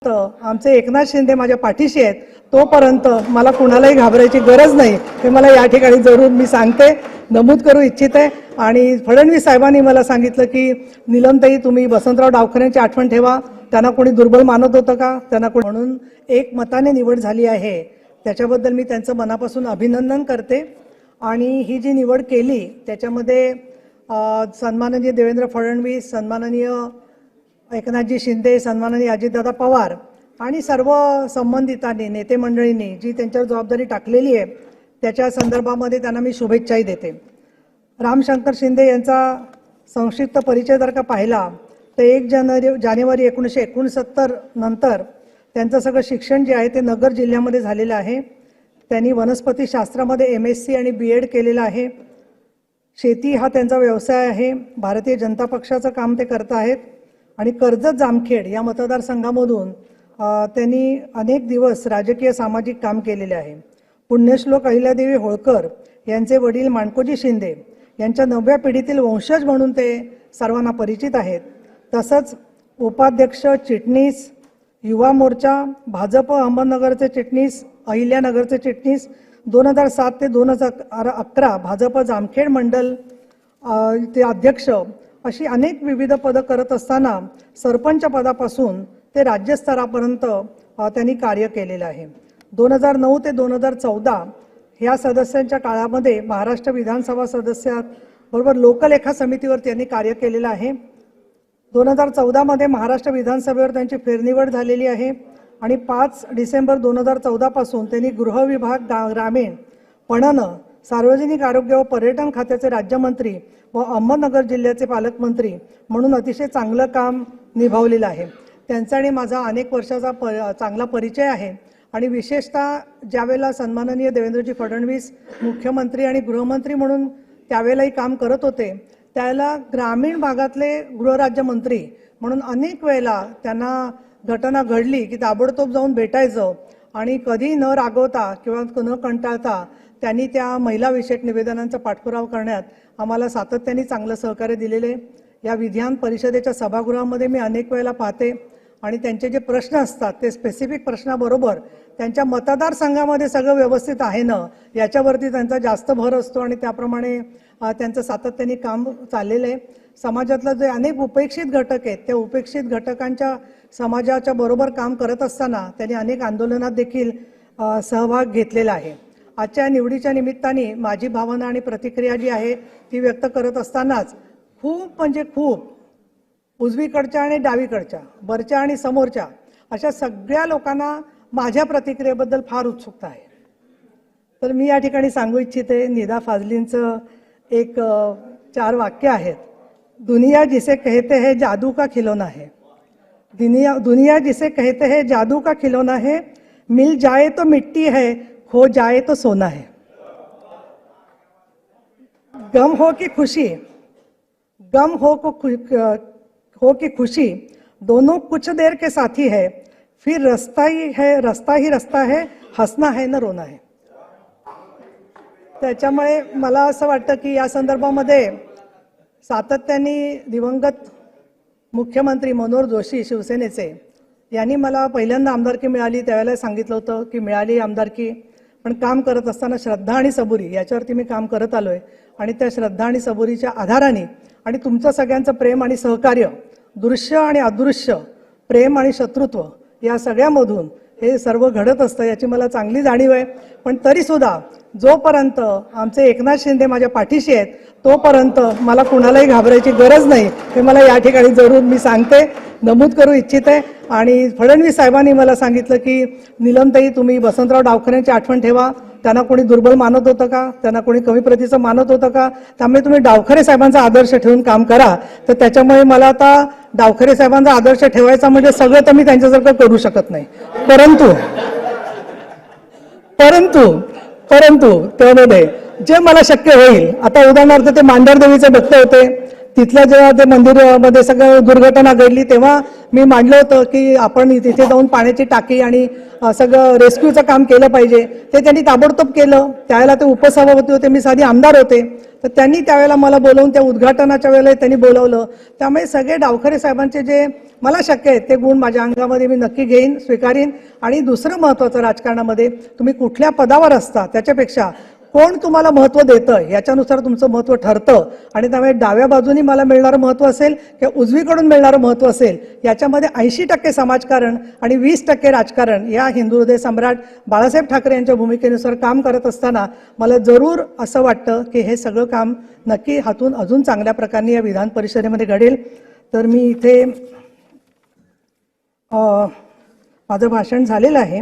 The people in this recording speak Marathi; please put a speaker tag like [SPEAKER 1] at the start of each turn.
[SPEAKER 1] आमचे एकनाथ शिंदे माझ्या पाठीशी आहेत, तोपर्यंत मला कुणालाही घाबरायची गरज नाही हे मला या ठिकाणी जरूर मी सांगते, नमूद करू इच्छिते। आणि फडणवीस साहेबांनी मला सांगितलं की नीलमताई तुम्ही वसंतराव डावखरेंची आठवण ठेवा, त्यांना कोणी दुर्बल मानत होतं का, त्यांना म्हणून एक मताने निवड झाली आहे, त्याच्याबद्दल मी त्यांचं मनापासून अभिनंदन करते। आणि ही जी निवड केली त्याच्यामध्ये सन्माननीय देवेंद्र फडणवीस, सन्माननीय एकनाथजी शिंदे, सन्माननीय अजितदादा पवार आणि सर्व संबंधितांनी नेते मंडळींनी जी त्यांच्यावर जबाबदारी टाकलेली आहे त्याच्या संदर्भामध्ये त्यांना मी शुभेच्छाही देते। रामशंकर शिंदे यांचा संक्षिप्त परिचय जर का पाहिला तर 1 जानेवारी 1969 नंतर त्यांचं सगळं शिक्षण जे आहे ते नगर जिल्ह्यामध्ये झालेलं आहे। त्यांनी वनस्पतीशास्त्रामध्ये MSc आणि BEd केलेलं आहे। शेती हा त्यांचा व्यवसाय आहे। भारतीय जनता पक्षाचं काम ते करत आहेत आणि कर्जत जामखेड या मतदारसंघामधून त्यांनी अनेक दिवस राजकीय सामाजिक काम केलेले आहे। पुण्यश्लोक अहिल्यादेवी होळकर यांचे वडील माणकोजी शिंदे यांच्या 9व्या पिढीतील वंशज म्हणून ते सर्वांना परिचित आहेत। तसंच उपाध्यक्ष, चिटणीस, युवा मोर्चा, भाजप अहमदनगरचे चिटणीस, अहिल्यानगरचे चिटणीस, 2007 ते 2011 भाजप जामखेड मंडल ते अध्यक्ष, अशी अनेक विविध पदं करत असताना सरपंच पदापासून ते राज्यस्तरापर्यंत त्यांनी कार्य केलेलं आहे। 2009 ते 2014 ह्या सदस्यांच्या काळामध्ये महाराष्ट्र विधानसभा सदस्याबरोबर लोकलेखा समितीवर त्यांनी कार्य केलेलं आहे। 2014 मध्ये महाराष्ट्र विधानसभेवर त्यांची फेरनिवड झालेली आहे आणि 5 डिसेंबर 2014 पासून त्यांनी गृह विभाग, ग्रामीण, पणन, सार्वजनिक आरोग्य व पर्यटन खात्याचे राज्यमंत्री व अहमदनगर जिल्ह्याचे पालकमंत्री म्हणून अतिशय चांगलं काम निभावलेलं आहे। त्यांचा आणि माझा अनेक वर्षाचा चांगला परिचय आहे आणि विशेषतः ज्यावेळेला सन्माननीय देवेंद्रजी फडणवीस मुख्यमंत्री आणि गृहमंत्री म्हणून त्यावेळेलाही काम करत होते, त्याला ग्रामीण भागातले गृहराज्यमंत्री म्हणून अनेक वेळेला त्यांना घटना घडली की ताबडतोब जाऊन भेटायचं आणि कधी न रागवता किंवा न कंटाळता त्यांनी त्या महिलाविषयक निवेदनांचा पाठपुरावा करण्यात आम्हाला सातत्याने चांगलं सहकार्य दिलेले। या विधान परिषदेच्या सभागृहामध्ये मी अनेक वेळेला पाहते आणि त्यांचे जे प्रश्न असतात ते स्पेसिफिक प्रश्नाबरोबर त्यांच्या मतदारसंघामध्ये सगळं व्यवस्थित आहे ना याच्यावरती त्यांचा जास्त भर असतो आणि त्याप्रमाणे त्यांचं सातत्याने काम चाललेलं आहे। समाजातले जे अनेक उपेक्षित घटक आहेत त्या उपेक्षित घटकांच्या समाजाच्या बरोबर काम करत असताना त्यांनी अनेक आंदोलनात देखील सहभाग घेतलेला आहे। आजच्या निवडीच्या निमित्ताने माझी भावना आणि प्रतिक्रिया जी आहे ती व्यक्त करत असतानाच खूप म्हणजे खूप उजवीकडच्या आणि डावीकडच्या, वरच्या आणि समोरच्या अशा सगळ्या लोकांना माझ्या प्रतिक्रियेबद्दल फार उत्सुकता आहे। तर मी या ठिकाणी सांगू इच्छिते, निदा फाजलींचं एक 4 वाक्य आहेत। दुनिया जिसे कहते हैं जादू का खिलौना है, दुनिया जिसे कहते हैं जादू का खिलौना है, मिल जाए तो मिट्टी है, खो जाए तो सोना है। गम हो कि खुशी, गम हो कि खुशी, दोनों कुछ देर के साथी है, फिर रास्ता ही रास्ता है, हंसना है न रोना है। त्याच्यामुळे मला असं वाटतं की या संदर्भामध्ये सातत्याने दिवंगत मुख्यमंत्री मनोहर जोशी शिवसेनेचे यांनी मला पहिल्यांदा आमदारकी मिळाली त्यावेळेला सांगितलं होतं की मिळाली आमदारकी, पण काम करत असताना श्रद्धा आणि सबुरी याच्यावरती मी काम करत आलोय आणि त्या श्रद्धा आणि सबुरीच्या आधाराने आणि तुमचं सगळ्यांचं प्रेम आणि सहकार्य, दृश्य आणि अदृश्य, प्रेम आणि शत्रुत्व या सगळ्यामधून हे सर्व घडत असतं याची मला चांगली जाणीव आहे। पण तरी सुद्धा जोपर्यंत आमचे एकनाथ शिंदे माझ्या पाठीशी आहेत तोपर्यंत मला कुणालाही घाबरायची गरज नाही हे मला या ठिकाणी जरूर मी सांगते, नमूद करू इच्छिते। आणि फडणवीस साहेबांनी मला सांगितलं की नीलमताई तुम्ही वसंतराव डावखरेंची आठवण ठेवा, त्यांना कोणी दुर्बल मानत होतं का, त्यांना कोणी कमी प्रतीचं मानत होतं का, त्यामुळे तुम्ही डावखरे साहेबांचा आदर्श ठेवून काम करा। तर त्याच्यामुळे मला आता डावखरे साहेबांचा आदर्श ठेवायचा म्हणजे सगळं तर मी त्यांच्यासारखं करू शकत नाही, परंतु परंतु त्यामध्ये जे मला शक्य होईल, आता उदाहरणार्थ ते मांढर देवीचे भक्त होते, तिथल्या जेव्हा ते मंदिरामध्ये सगळं दुर्घटना घडली तेव्हा मी मांडलं होतं की आपण तिथे जाऊन पाण्याची टाकी आणि सगळं रेस्क्यूचं काम केलं पाहिजे. ते त्यांनी ताबडतोब केलं. त्यावेळेला ते उपसभापती होते, मी साधी आमदार होते, तर त्यांनी त्यावेळेला मला बोलवून त्या उद्घाटनाच्या वेळेला त्यांनी बोलवलं. त्यामुळे सगळे डावखरे साहेबांचे जे मला शक्य आहेत ते गुण माझ्या अंगामध्ये मी नक्की घेईन, स्वीकारीन. आणि दुसरं महत्त्वाचं राजकारणामध्ये तुम्ही कुठल्या पदावर असता त्याच्यापेक्षा कोण तुम्हाला महत्त्व देतं याच्यानुसार तुमचं महत्त्व ठरतं. आणि त्यामुळे डाव्या बाजूनी मला मिळणारं महत्त्व असेल किंवा उजवीकडून मिळणारं महत्त्व असेल, याच्यामध्ये 80% समाजकारण आणि 20% राजकारण या हिंदू हृदय सम्राट बाळासाहेब ठाकरे यांच्या भूमिकेनुसार काम करत असताना मला जरूर असं वाटतं की हे सगळं काम नक्की हातून अजून चांगल्या प्रकारे या विधान परिषदेमध्ये घडेल. तर मी इथे माझं भाषण झालेलं आहे.